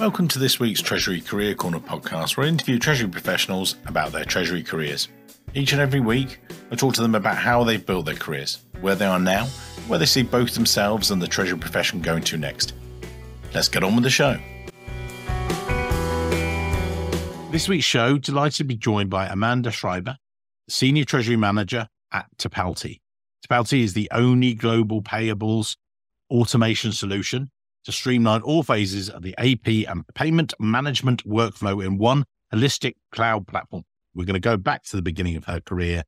Welcome to this week's Treasury Career Corner podcast, where I interview Treasury professionals about their Treasury careers. Each and every week, I talk to them about how they've built their careers, where they are now, where they see both themselves and the Treasury profession going to next. Let's get on with the show. This week's show, delighted to be joined by Amanda Schreiber, Senior Treasury Manager at Tipalti. Tipalti is the only global payables automation solution to streamline all phases of the AP and payment management workflow in one holistic cloud platform. We're going to go back to the beginning of her career,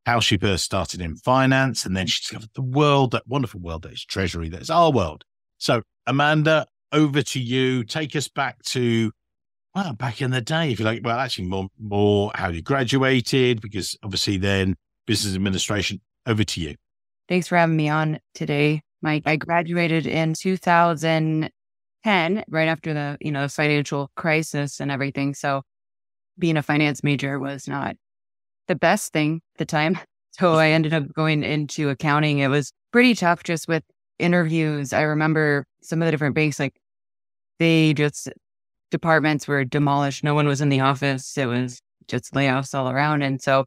how she first started in finance, and then she discovered the world, that wonderful world that is Treasury, that is our world. So, Amanda, over to you. Take us back to, well, back in the day, if you like. Well, actually, more how you graduated, because obviously then business administration. Over to you. Thanks for having me on today, Mike. I graduated in 2010, right after the financial crisis and everything. So being a finance major was not the best thing at the time. So I ended up going into accounting. It was pretty tough just with interviews. I remember some of the different banks, departments were demolished. No one was in the office. It was just layoffs all around. And so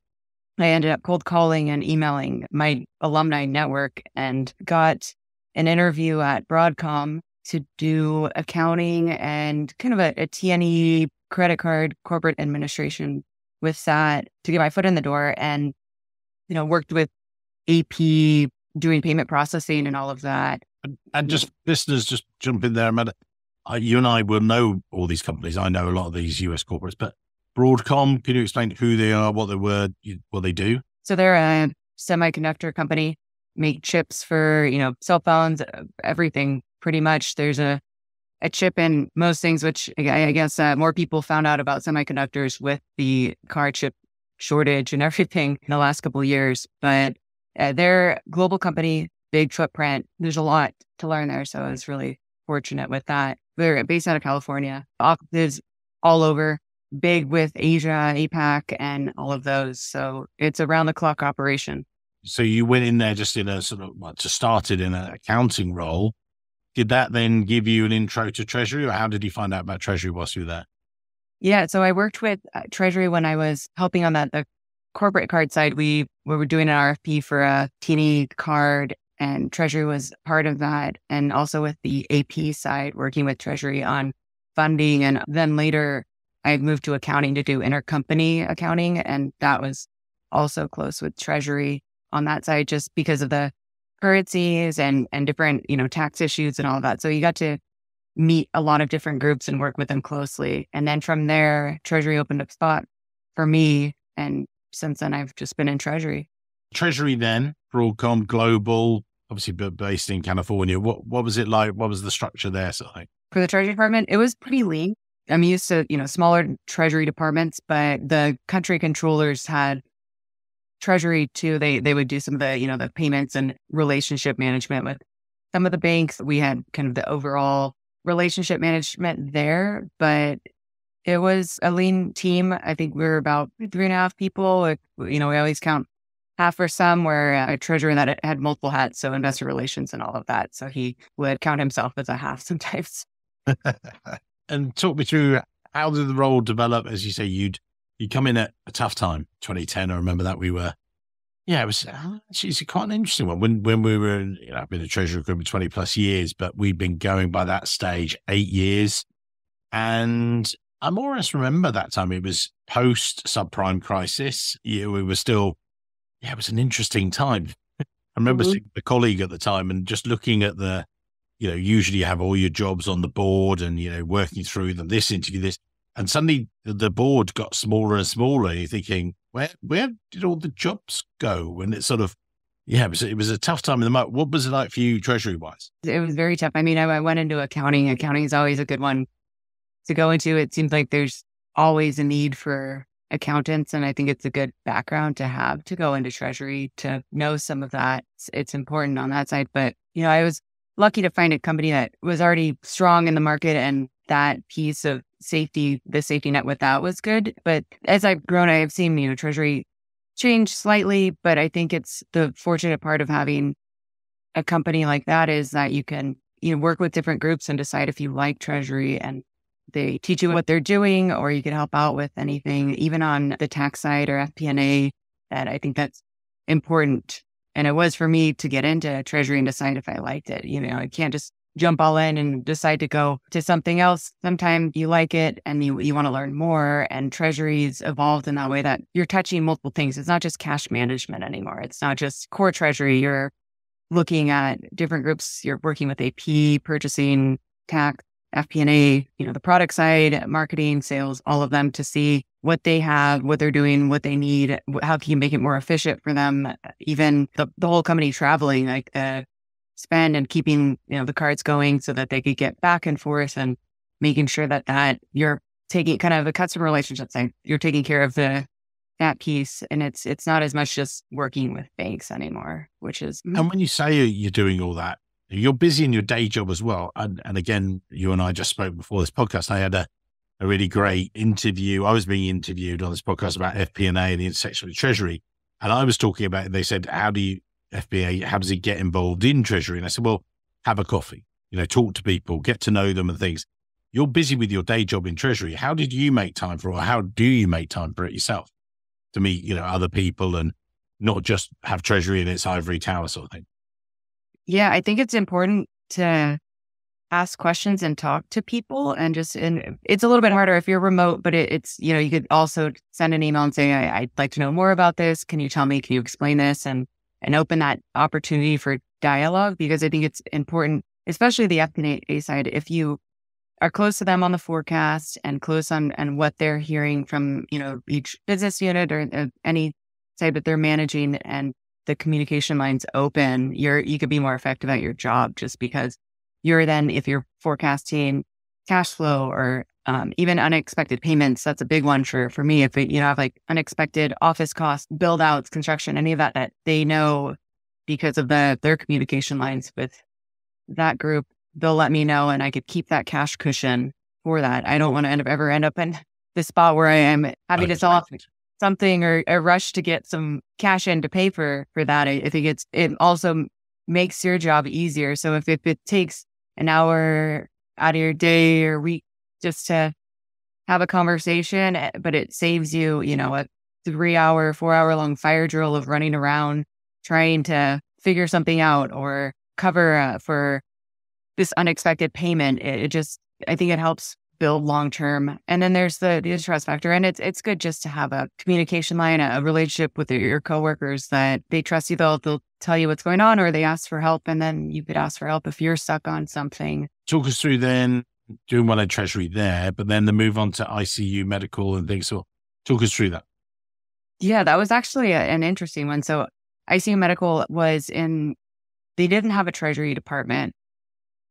I ended up cold calling and emailing my alumni network and got an interview at Broadcom to do accounting and kind of a T&E credit card corporate administration with that to get my foot in the door, and, worked with AP doing payment processing and all of that. And just listeners, just jump in there, Amanda. You and I will know all these companies. I know a lot of these US corporates, but Broadcom, can you explain who they are, what they do? So they're a semiconductor company, make chips for, cell phones, everything pretty much. There's a chip in most things, which I guess more people found out about semiconductors with the car chip shortage and everything in the last couple of years. But they're a global company, big footprint. There's a lot to learn there. So I was really fortunate with that. They're based out of California, offices all over. Big with Asia, APAC, and all of those. So it's a round-the-clock operation. So you went in there just in a started in an accounting role. Did that then give you an intro to Treasury, or how did you find out about Treasury whilst you were there? Yeah, so I worked with Treasury when I was helping on the corporate card side. We were doing an RFP for a T&E card, and Treasury was part of that. And also with the AP side, working with Treasury on funding. And then later, I moved to accounting to do intercompany accounting, and that was also close with Treasury on that side, just because of the currencies and different, tax issues and all of that. So you got to meet a lot of different groups and work with them closely. And then from there, Treasury opened up spot for me. And since then, I've just been in Treasury. Treasury then, Broadcom, global, obviously based in California. What was it like? What was the structure there? For the Treasury Department, it was pretty lean. I'm used to, smaller Treasury departments, but the country controllers had Treasury too. They would do some of the, the payments and relationship management with some of the banks. We had kind of the overall relationship management there, but it was a lean team. I think we were about 3.5 people. We always count half for some, where a treasurer that had multiple hats, so investor relations and all of that. So he would count himself as a half sometimes. And talk me through, how did the role develop? As you say, you come in at a tough time, 2010. I remember that it was actually quite an interesting one. When we were in, I've been a treasurer for 20 plus years, but we've been going by that stage 8 years. And I more or less remember that time. It was post subprime crisis. We were still, it was an interesting time. I remember seeing a colleague at the time and just looking at usually you have all your jobs on the board and, working through them, this interview, this, and suddenly the board got smaller and smaller. You're thinking, where did all the jobs go? And it's it was a tough time in the market. What was it like for you, Treasury wise? It was very tough. I mean, I went into accounting. Accounting is always a good one to go into. It seems like there's always a need for accountants. And I think it's a good background to have to go into Treasury to know some of that. It's important on that side. But, I was lucky to find a company that was already strong in the market, and that piece of safety, the safety net with that was good. But as I've grown, I have seen, Treasury change slightly, but I think it's the fortunate part of having a company like that is that you can, work with different groups and decide if you like Treasury and They teach you what they're doing, or you can help out with anything, even on the tax side or FP&A. And I think that's important. And it was for me to get into Treasury and decide if I liked it. I can't just jump all in and decide to go to something else. Sometimes you like it and you want to learn more. And Treasury's evolved in that way that you're touching multiple things. It's not just cash management anymore. It's not just core Treasury. You're looking at different groups. You're working with AP, purchasing, tax, FP&A, the product side, marketing, sales, all of them to see what they have, what they're doing, what they need, how can you make it more efficient for them, even the whole company traveling, like the spend and keeping, the cards going so that they could get back and forth and making sure that you're taking kind of a customer relationship side, you're taking care of that piece. And it's not as much just working with banks anymore, which is. And when you say you're doing all that, you're busy in your day job as well. And again, you and I just spoke before this podcast. I had a really great interview. I was being interviewed on this podcast about FP&A and the intersection of Treasury. And I was talking about, they said, how does he get involved in Treasury? And I said, well, have a coffee, talk to people, get to know them and things. You're busy with your day job in Treasury. How did you make time for it? Or how do you make time for it yourself to meet, other people and not just have Treasury in its ivory tower sort of thing? Yeah, I think it's important to ask questions and talk to people, and it's a little bit harder if you're remote, but it's, you could also send an email and say, I'd like to know more about this. Can you tell me, can you explain this? And open that opportunity for dialogue, because I think it's important, especially the FP&A side. If you are close to them on the forecast and close on what they're hearing from, each business unit or any side that they're managing, and the communication line's open, you could be more effective at your job, just because you're then, if you're forecasting cash flow or even unexpected payments, that's a big one for me. If you have like unexpected office costs, build outs, construction, any of that they know because of their communication lines with that group, they'll let me know, and I could keep that cash cushion for that. I don't want to ever end up in the spot where I am having to sell off something or a rush to get some cash in to pay for that. I think it also makes your job easier. So if it takes an hour out of your day or week just to have a conversation, but it saves you, a 3-hour, 4-hour long fire drill of running around trying to figure something out or cover for this unexpected payment. I think it helps build long-term. And then there's the trust factor. And it's good just to have a communication line, a relationship with your coworkers that they trust you. They'll tell you what's going on, or they ask for help. And then you could ask for help if you're stuck on something. Talk us through then doing well in Treasury there, but then the move on to ICU medical and things. So talk us through that. Yeah, that was actually an interesting one. So ICU medical they didn't have a Treasury department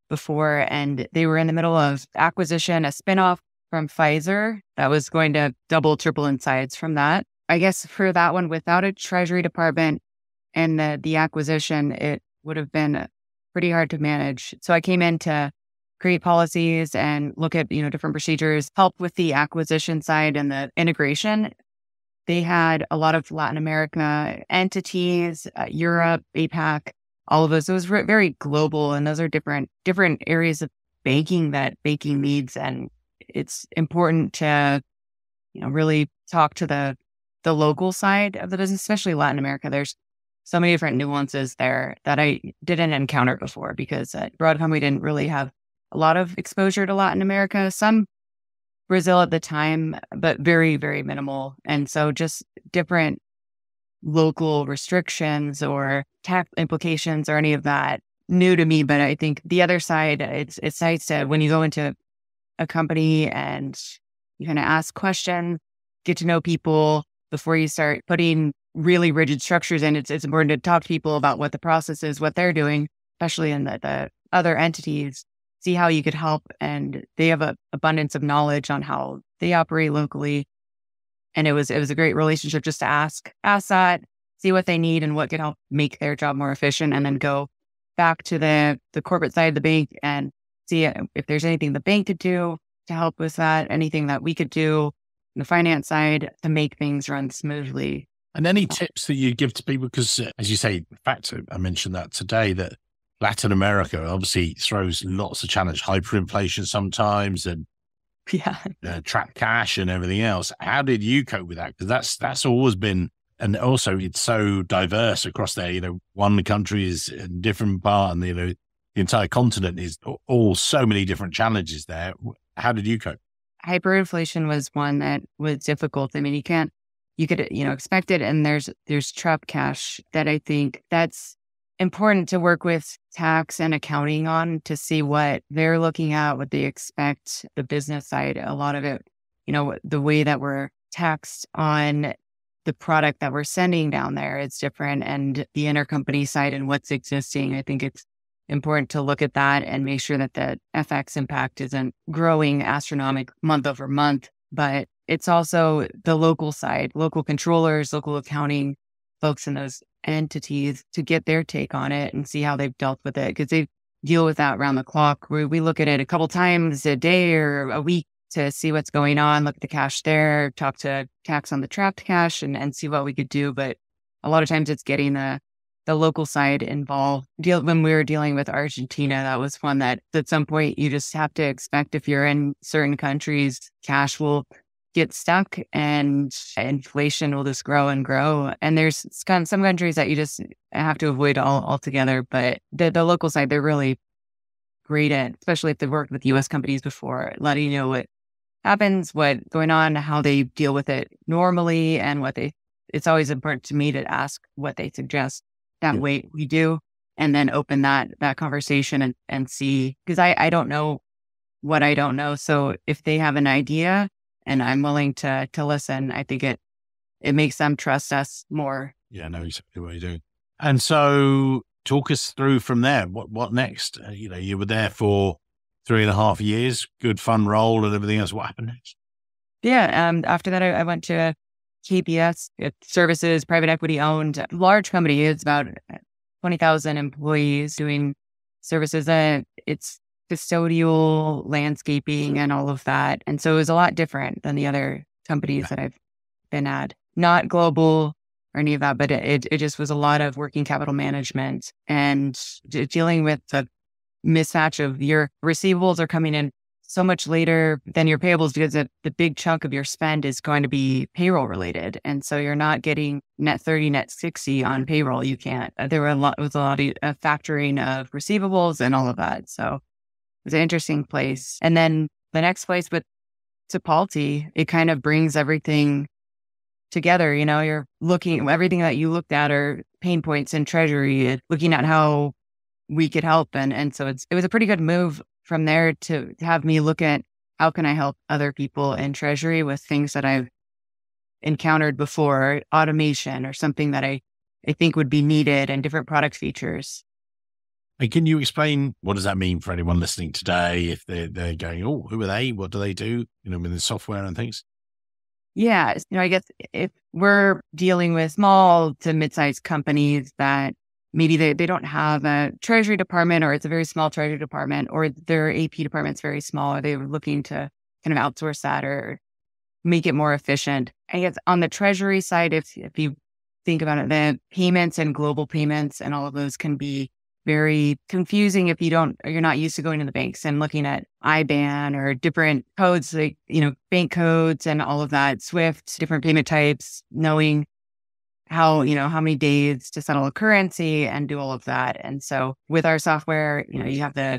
before, and they were in the middle of acquisition, a spinoff from Pfizer that was going to double, triple in size from that. I guess for that one, without a Treasury department and the acquisition, it would have been pretty hard to manage. So I came in to create policies and look at, different procedures, help with the acquisition side and the integration. They had a lot of Latin America entities, Europe, APAC, all of those. It was very global, and those are different areas of banking that banking needs. And it's important to, really talk to the local side of the business, especially Latin America. There's so many different nuances there that I didn't encounter before, because at Broadcom, we didn't really have a lot of exposure to Latin America, some Brazil at the time, but very, very minimal. And so just different local restrictions or tax implications or any of that new to me. But I think the other side, it's nice to, when you go into a company and you kind of ask questions, get to know people before you start putting really rigid structures in. It's important to talk to people about what the process is, what they're doing, especially in the other entities, see how you could help. And they have an abundance of knowledge on how they operate locally. And it was a great relationship just to ask that, see what they need and what could help make their job more efficient, and then go back to the corporate side of the bank and see if there's anything the bank could do to help with that, anything that we could do on the finance side to make things run smoothly. And any tips that you give to people? Because as you say, in fact, I mentioned that today, that Latin America obviously throws lots of challenge, hyperinflation sometimes, and Yeah. Track cash and everything else. How did you cope with that? Because that's always been, and also it's so diverse across there. One country is a different part, and the entire continent is all so many different challenges there. How did you cope? Hyperinflation was one that was difficult. I mean, you could expect it, and there's trap cash that I think that's important to work with tax and accounting on, to see what they're looking at, what they expect, the business side. A lot of it, the way that we're taxed on the product that we're sending down there is different, and the intercompany side and what's existing. I think it's important to look at that and make sure that the FX impact isn't growing astronomical month over month. But it's also the local side, local controllers, local accounting folks in those entities, to get their take on it and see how they've dealt with it, because they deal with that around the clock. We look at it a couple times a day or a week to see what's going on, look at the cash there, talk to tax on the trapped cash, and see what we could do. But a lot of times it's getting the local side involved. When we were dealing with Argentina, that was one that at some point you just have to expect, if you're in certain countries, cash will get stuck and inflation will just grow and grow. And there's some countries that you just have to avoid altogether. But the local side, they're really great at, especially if they've worked with US companies before, letting you know what happens, what's going on, how they deal with it normally, and it's always important to me to ask what they suggest. That way we do, and then open that conversation and see, because I don't know what I don't know. So if they have an idea and I'm willing to listen, I think it makes them trust us more. Yeah, I know exactly what you're doing. And so talk us through from there. What next? You were there for 3.5 years, good fun role and everything else. What happened next? Yeah. After that, I went to KPS, services, private equity owned, large company. It's about 20,000 employees doing services. It's custodial, landscaping, and all of that. And so it was a lot different than the other companies that I've been at. Not global or any of that, but it just was a lot of working capital management and dealing with the mismatch of your receivables are coming in so much later than your payables, because the big chunk of your spend is going to be payroll related. And so you're not getting net 30, net 60 on payroll. You can't. It was a lot of factoring of receivables and all of that. So it was an interesting place. And then the next place with Tipalti, it kind of brings everything together. You're looking, everything that you looked at are pain points in treasury, looking at how we could help. And so it was a pretty good move from there to have me look at how can I help other people in treasury with things that I've encountered before, automation or something that I think would be needed, and different product features. And can you explain, what does that mean for anyone listening today if they're going, oh, who are they? What do they do? With the software and things? Yeah. I guess if we're dealing with small to mid-sized companies that maybe they don't have a treasury department, or it's a very small treasury department, or their AP department's very small, or they're looking to kind of outsource that or make it more efficient. I guess on the treasury side, if you think about it, the payments and global payments and all of those can be very confusing if you're not used to going to the banks and looking at IBAN or different codes, like, bank codes and all of that, SWIFT, different payment types, knowing how many days to settle a currency and do all of that. And so with our software,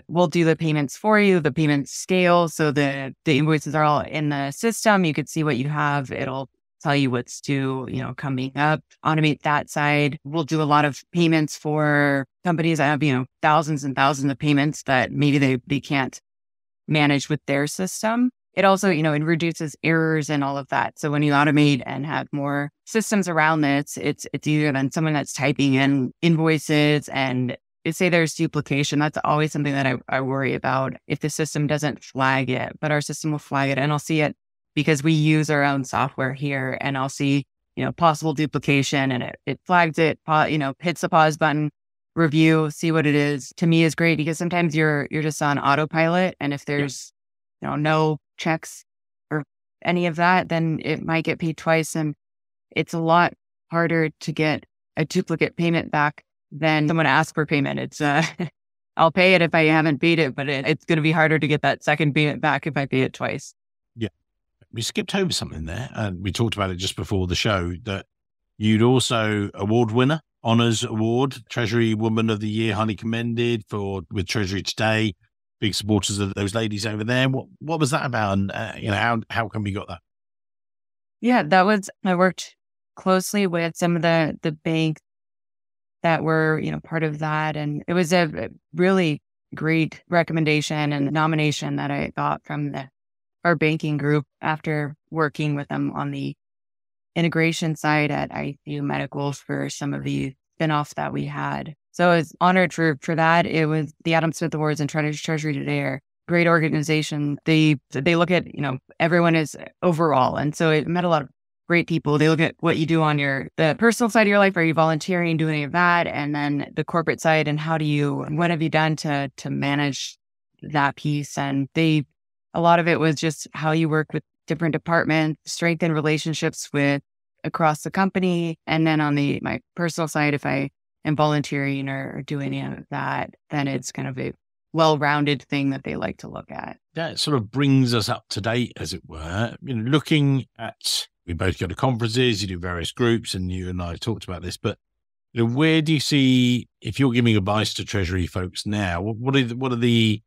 we'll do the payments for you, the payments scale. So the invoices are all in the system. You could see what you have. It'll tell you what's due, coming up, automate that side. We'll do a lot of payments for companies that have, thousands and thousands of payments that maybe they can't manage with their system. It also, it reduces errors and all of that. So when you automate and have more systems around this, it's easier than someone that's typing in invoices and say there's duplication. That's always something that I worry about if the system doesn't flag it, but our system will flag it, and I'll see it because we use our own software here, and I'll see, possible duplication, and it flags it, hits the pause button, review, see what it is. To me is great because sometimes you're just on autopilot, and if there's no checks or any of that, then it might get paid twice. And it's a lot harder to get a duplicate payment back than someone asks for payment. It's, I'll pay it if I haven't paid it, but it's going to be harder to get that second payment back if I pay it twice. we skipped over something there, and we talked about it just before the show, that you'd also award winner, Honours Award, Treasury Woman of the Year, highly commended with Treasury Today. Big supporters of those ladies over there. What was that about? And how come we got that? Yeah, I worked closely with some of the banks that were, part of that. And it was a really great recommendation and nomination that I got from our banking group after working with them on the integration side at ICU Medical for some of the spinoffs that we had. So I was honored for that. It was the Adam Smith Awards and Treasury Today are great organization. They look at, everyone is overall. And so it met a lot of great people. They look at what you do on the personal side of your life. Are you volunteering, doing any of that? And then the corporate side, and what have you done to manage that piece? And a lot of it was just how you work with different departments, strengthen relationships with across the company. And then on my personal side, if I am volunteering or doing any of that, then it's kind of a well-rounded thing that they like to look at. That sort of brings us up to date, as it were. Looking at, we both go to conferences, you do various groups, and you and I talked about this, but where do you see, if you're giving advice to Treasury folks now, what are the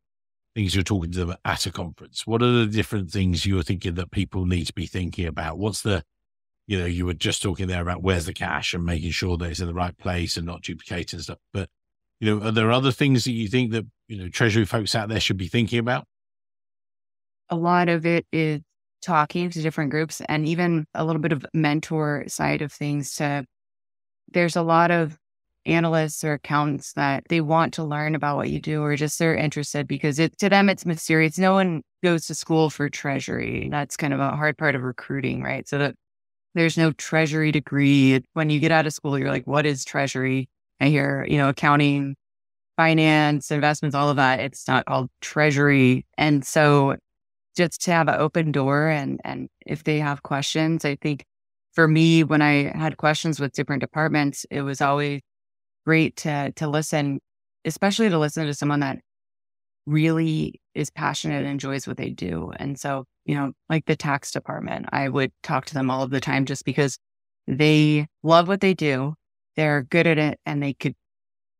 things you're talking to them at a conference? What are the different things you're thinking that people need to be thinking about? What's you were just talking there about where's the cash and making sure that it's in the right place and not duplicating stuff. But, are there other things that you think that, Treasury folks out there should be thinking about? A lot of it is talking to different groups and even a little bit of mentor side of things. There's a lot of analysts or accountants that they want to learn about what you do, or just they're interested because to them it's mysterious. No one goes to school for treasury. That's kind of a hard part of recruiting, right? So that there's no treasury degree. When you get out of school, you're like, what is treasury? I hear, accounting, finance, investments, all of that. It's not called treasury. And so just to have an open door and if they have questions, I think for me, when I had questions with different departments, it was always great to listen, especially to listen to someone that really is passionate and enjoys what they do. And so, like the tax department, I would talk to them all of the time just because they love what they do. They're good at it, and they could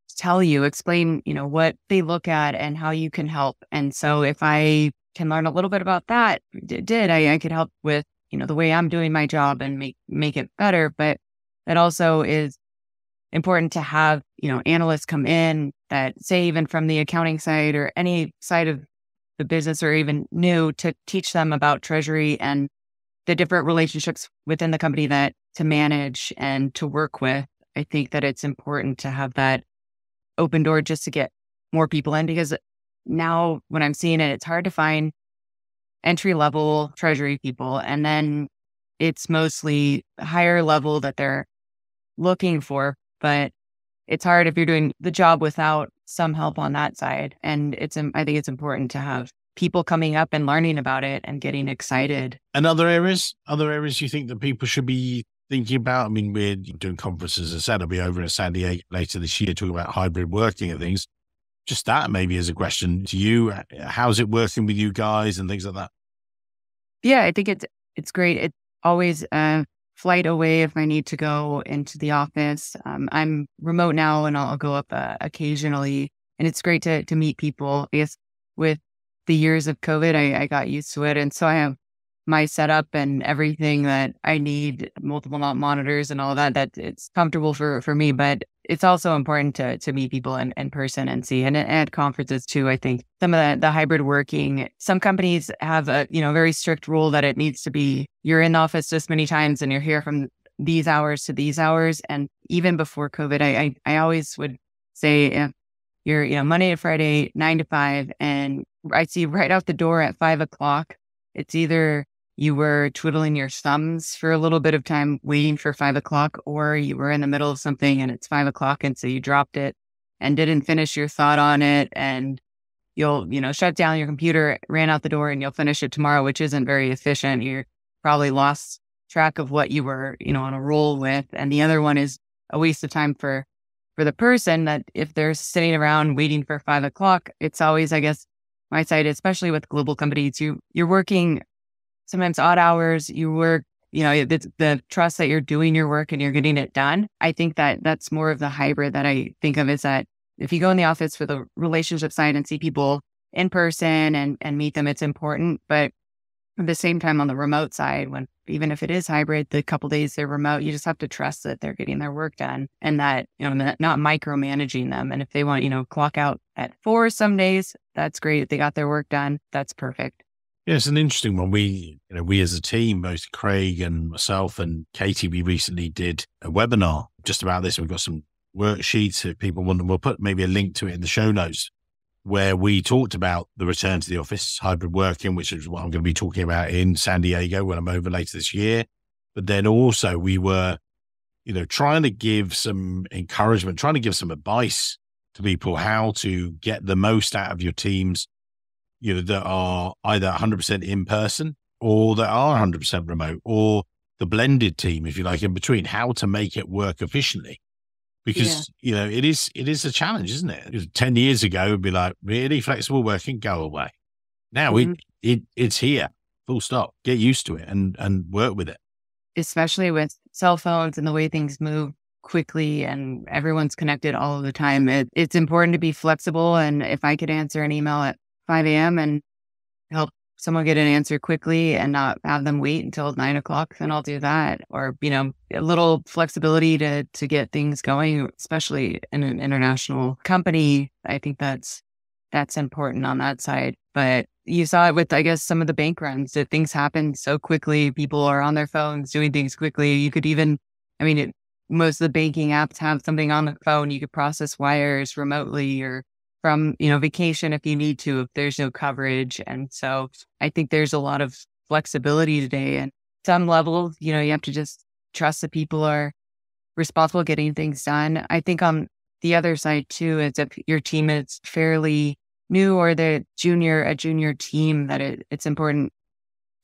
explain, what they look at and how you can help. And so if I can learn a little bit about that, I could help with, the way I'm doing my job and make it better. But it also is important to have, analysts come in that say even from the accounting side or any side of the business or even new to teach them about treasury and the different relationships within the company to manage and to work with. I think that it's important to have that open door just to get more people in, because now when I'm seeing it, it's hard to find entry level treasury people. And then it's mostly higher level that they're looking for, but it's hard if you're doing the job without some help on that side. And I think it's important to have people coming up and learning about it and getting excited. And other areas you think that people should be thinking about? I mean, we're doing conferences, as I said, I'll be over in San Diego later this year talking about hybrid working and things. Just that maybe as a question to you, how's it working with you guys and things like that? Yeah, I think it's great. It's always a flight away if I need to go into the office. I'm remote now and I'll go up occasionally, and it's great to meet people. I guess with the years of COVID, I got used to it. And so I have my setup and everything that I need, multiple monitors and all that it's comfortable for me. But it's also important to meet people in person and see. And at conferences too, I think some of the hybrid working, some companies have a very strict rule that it needs to be, you're in the office this many times and you're here from these hours to these hours. And even before COVID, I always would say, if you're, Monday to Friday, 9 to 5, and I see right out the door at 5 o'clock, it's either you were twiddling your thumbs for a little bit of time waiting for 5 o'clock, or you were in the middle of something and it's 5 o'clock. And so you dropped it and didn't finish your thought on it. And you'll, shut down your computer, ran out the door, and you'll finish it tomorrow, which isn't very efficient. You're probably lost track of what you were, on a roll with. And the other one is a waste of time for the person that if they're sitting around waiting for 5 o'clock, it's always, I guess, my side, especially with global companies, you're working sometimes odd hours, you work, the trust that you're doing your work and you're getting it done. I think that that's more of the hybrid that I think of, is that if you go in the office for the relationship side and see people in person and meet them, it's important. But at the same time, on the remote side, when even if it is hybrid, the couple days they're remote, you just have to trust that they're getting their work done, and that, not micromanaging them. And if they want, clock out at 4 some days, that's great. If they got their work done, that's perfect. Yeah, it's an interesting one. We as a team, both Craig and myself and Katie, we recently did a webinar just about this. We've got some worksheets if people want them. We'll put maybe a link to it in the show notes, where we talked about the return to the office, hybrid working, which is what I'm going to be talking about in San Diego when I'm over later this year. But then also we were, trying to give some encouragement, trying to give some advice to people how to get the most out of your teams, that are either 100% in person or that are 100% remote, or the blended team, if you like, in between, how to make it work efficiently. Because, it is a challenge, isn't it? 10 years ago, it'd be like, really flexible working, go away. Now it's here, full stop. Get used to it and work with it. Especially with cell phones and the way things move quickly and everyone's connected all of the time. It's important to be flexible. And if I could answer an email at 5 a.m. and help someone get an answer quickly and not have them wait until 9 o'clock, then I'll do that. Or, a little flexibility to get things going, especially in an international company. I think that's important on that side. But you saw it with, I guess, some of the bank runs, that things happen so quickly. People are on their phones doing things quickly. You could even, most of the banking apps have something on the phone. You could process wires remotely or from, vacation if you need to, if there's no coverage. And so I think there's a lot of flexibility today. And some level, you have to just trust that people are responsible getting things done. I think on the other side too, is if your team is fairly new or a junior team, that it's important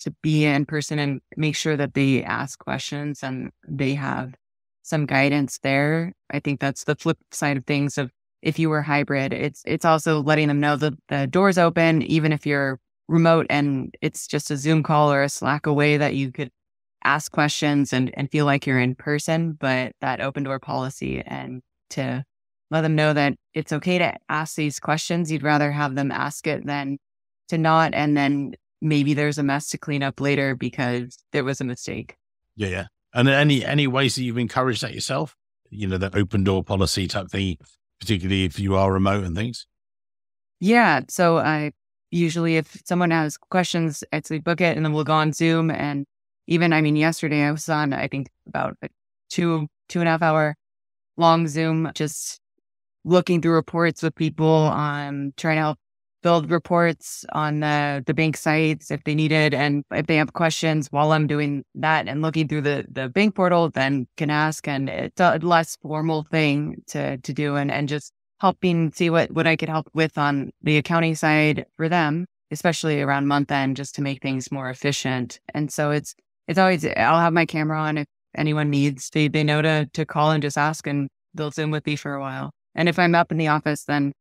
to be in person and make sure that they ask questions and they have some guidance there. I think that's the flip side of things. Of if you were hybrid, it's also letting them know that the door's open, even if you're remote and it's just a Zoom call or a Slack away, that you could ask questions and feel like you're in person, but that open door policy, and to let them know that it's okay to ask these questions. You'd rather have them ask it than to not, and then maybe there's a mess to clean up later because there was a mistake. Yeah. And any ways that you've encouraged that yourself? That open door policy type thing, particularly if you are remote and things? Yeah. So I usually, if someone has questions, I'd say book it and then we'll go on Zoom. And even, yesterday I was on, I think about a 2.5 hour long Zoom, just looking through reports with people, trying to help build reports on the bank sites if they needed. And if they have questions while I'm doing that and looking through the bank portal, then can ask. And it's a less formal thing to do, and just helping see what I could help with on the accounting side for them, especially around month end, just to make things more efficient. And so it's always, I'll have my camera on if anyone needs, they know to call and just ask, and they'll Zoom with me for a while. And if I'm up in the office, then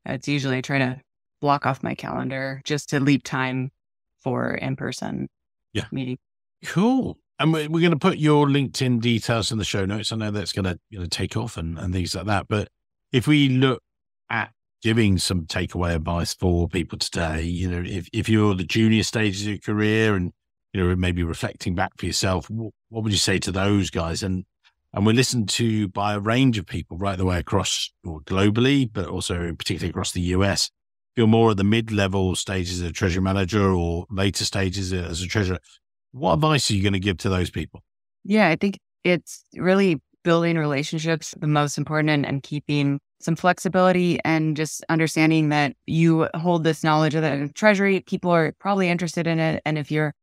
it's usually trying to block off my calendar just to leave time for in-person meeting. Cool. And we're going to put your LinkedIn details in the show notes. I know that's going to take off and things like that. But if we look at giving some takeaway advice for people today, if you're the junior stages of your career and, maybe reflecting back for yourself, what would you say to those guys? And we're listened to by a range of people right the way across, or globally, but also particularly across the US. If you're more at the mid-level stages as a treasury manager or later stages as a treasurer, what advice are you going to give to those people? Yeah, I think it's really building relationships the most important, and keeping some flexibility and just understanding that you hold this knowledge of the treasury. People are probably interested in it. And if you're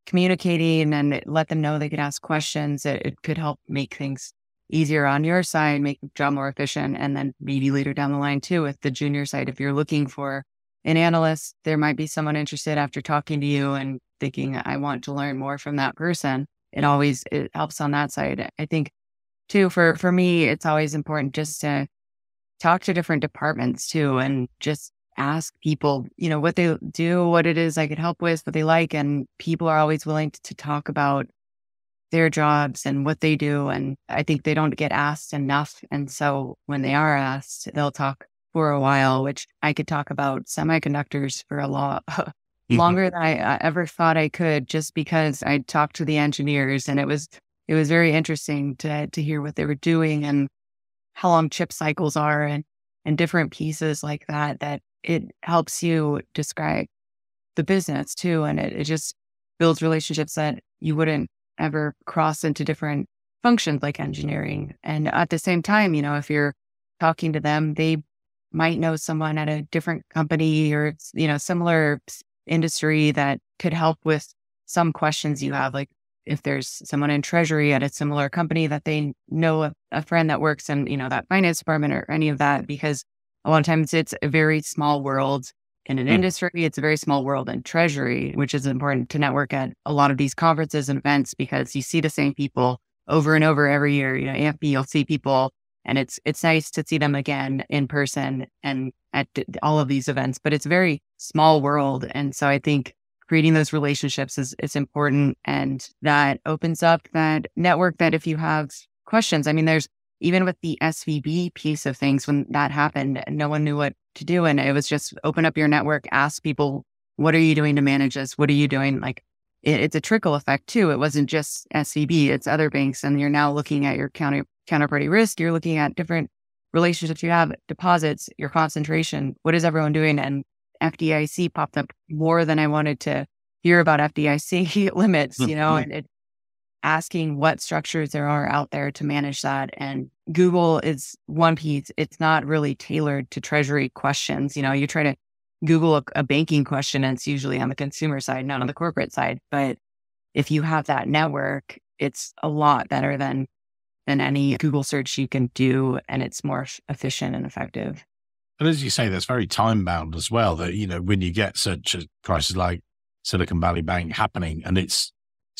communicating and let them know they could ask questions, it could help make things easier on your side, make the job more efficient. And then maybe later down the line too, with the junior side, if you're looking for an analyst, there might be someone interested after talking to you and thinking, I want to learn more from that person. It helps on that side. I think too, for me, it's always important just to talk to different departments too, and just ask people, what they do, what it is I could help with, what they like. And people are always willing to talk about their jobs and what they do. And I think they don't get asked enough. And so when they are asked, they'll talk for a while, which I could talk about semiconductors for a lot longer than I ever thought I could, just because I talked to the engineers, and it was very interesting to hear what they were doing and how long chip cycles are and different pieces like that, that it helps you describe the business too. And it just builds relationships that you wouldn't ever cross into different functions like engineering. And at the same time, if you're talking to them, they might know someone at a different company or, similar industry that could help with some questions you have. Like if there's someone in Treasury at a similar company that they know a friend that works in, that finance department or any of that, because a lot of times it's a very small world in an industry. It's a very small world in Treasury, which is important to network at a lot of these conferences and events, because you see the same people over and over every year. AFB, you'll see people, and it's nice to see them again in person and at all of these events, but it's a very small world. And so I think creating those relationships is important, and that opens up that network that if you have questions, there's, even with the SVB piece of things, when that happened, no one knew what to do. And it was just open up your network, ask people, what are you doing to manage this? What are you doing? Like it's a trickle effect too. It wasn't just SVB, it's other banks. And you're now looking at your counterparty risk. You're looking at different relationships you have, deposits, your concentration. What is everyone doing? And FDIC popped up more than I wanted to hear about FDIC limits, and asking what structures there are out there to manage that. And Google is one piece. It's not really tailored to Treasury questions. You try to Google a banking question, and it's usually on the consumer side, not on the corporate side. But if you have that network, it's a lot better than any Google search you can do. And it's more efficient and effective. And as you say, that's very time bound as well, that, when you get such a crisis like Silicon Valley Bank happening, and it's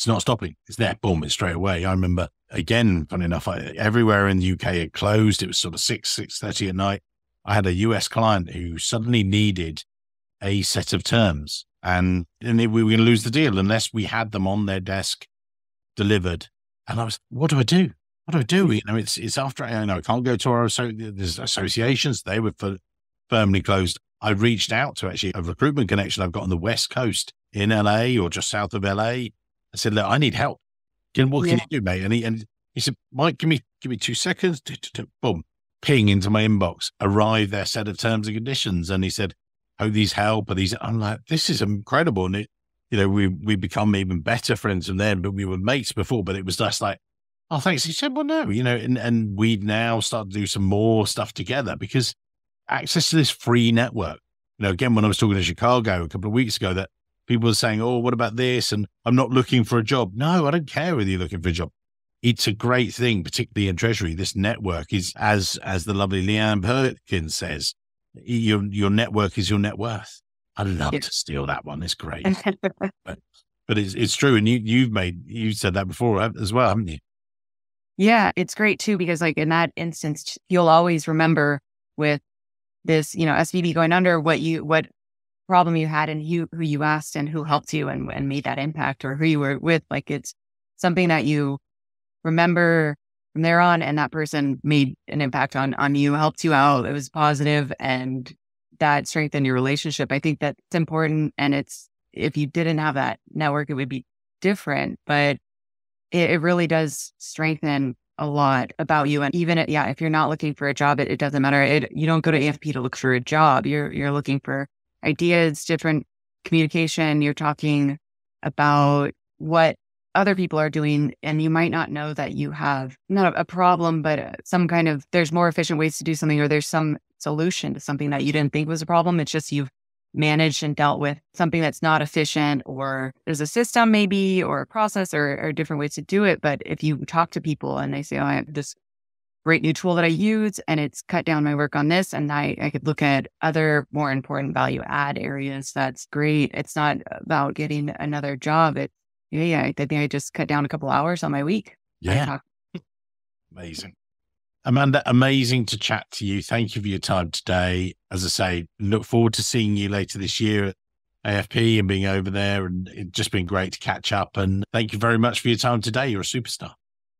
not stopping. It's there, boom, it's straight away. I remember, again, funny enough, everywhere in the UK it closed. It was sort of 6:30 at night. I had a US client who suddenly needed a set of terms, and we were going to lose the deal unless we had them on their desk delivered. And I was, what do I do? What do I do? It's after, I can't go to there's associations. They were firmly closed. I reached out to actually a recruitment connection I've got on the West Coast in LA or just south of LA. I said, look, I need help. What can you do, mate? And he said, Mike, give me 2 seconds. Boom, ping into my inbox, arrived their set of terms and conditions. And he said, hope these help. I'm like, this is incredible. And we become even better friends from then, but we were mates before, but it was just like, oh, thanks. He said, well, no, and we now start to do some more stuff together because access to this free network. Again, when I was talking to Chicago a couple of weeks ago, that people were saying, oh, what about this? And I'm not looking for a job. No, I don't care whether you're looking for a job. It's a great thing, particularly in Treasury. This network is, as the lovely Leanne Perkins says, your network is your net worth. I'd love to steal that one. It's great. but it's true. And you said that before as well, haven't you? Yeah, it's great too, because like in that instance, you'll always remember with this, SVB going under, what problem you had and who you asked and who helped you and made that impact, or who you were with. Like it's something that you remember from there on, and that person made an impact on you, helped you out. It was positive, and that strengthened your relationship. I think that's important. And if you didn't have that network, it would be different, but it really does strengthen a lot about you. And even if you're not looking for a job, it doesn't matter. You don't go to AFP to look for a job. You're looking for ideas, different communication. You're talking about what other people are doing, and you might not know that you have not a problem, but some kind of, there's more efficient ways to do something, or there's some solution to something that you didn't think was a problem. It's just you've managed and dealt with something that's not efficient, or there's a system maybe, or a process, or different ways to do it. But if you talk to people and they say, oh, I have this great new tool that I use and it's cut down my work on this, and I could look at other more important value add areas, that's great. It's not about getting another job. I think I just cut down a couple hours on my week. Yeah. Amazing. Amanda, amazing to chat to you. Thank you for your time today. As I say, look forward to seeing you later this year at AFP and being over there. And it's just been great to catch up. And thank you very much for your time today. You're a superstar.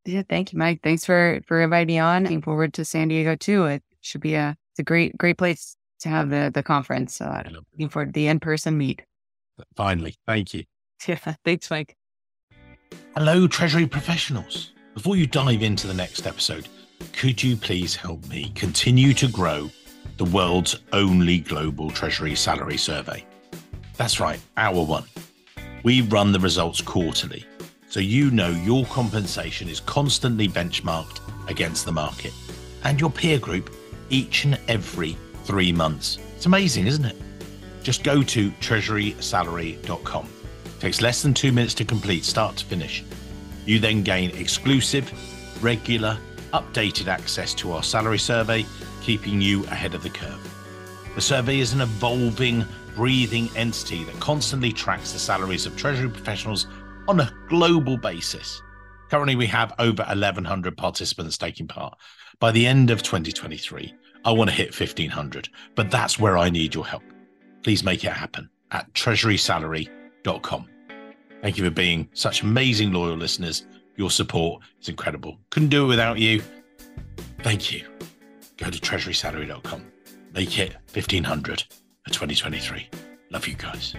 Yeah, thank you, Mike. Thanks for inviting me on. Looking forward to San Diego too. It should be it's a great place to have the conference. Looking forward to the in-person meet. Finally. Thank you. Yeah, thanks, Mike. Hello, Treasury professionals. Before you dive into the next episode, could you please help me continue to grow the world's only global Treasury salary survey? That's right, our one. We run the results quarterly, so you know your compensation is constantly benchmarked against the market and your peer group each and every 3 months. It's amazing, isn't it? Just go to treasurysalary.com. It takes less than 2 minutes to complete, start to finish. You then gain exclusive, regular, updated access to our salary survey, keeping you ahead of the curve. The survey is an evolving, breathing entity that constantly tracks the salaries of Treasury professionals on a global basis. Currently, we have over 1,100 participants taking part. By the end of 2023, I want to hit 1,500, but that's where I need your help. Please make it happen at treasurysalary.com. Thank you for being such amazing loyal listeners. Your support is incredible. Couldn't do it without you. Thank you. Go to treasurysalary.com. Make it 1,500 for 2023. Love you guys.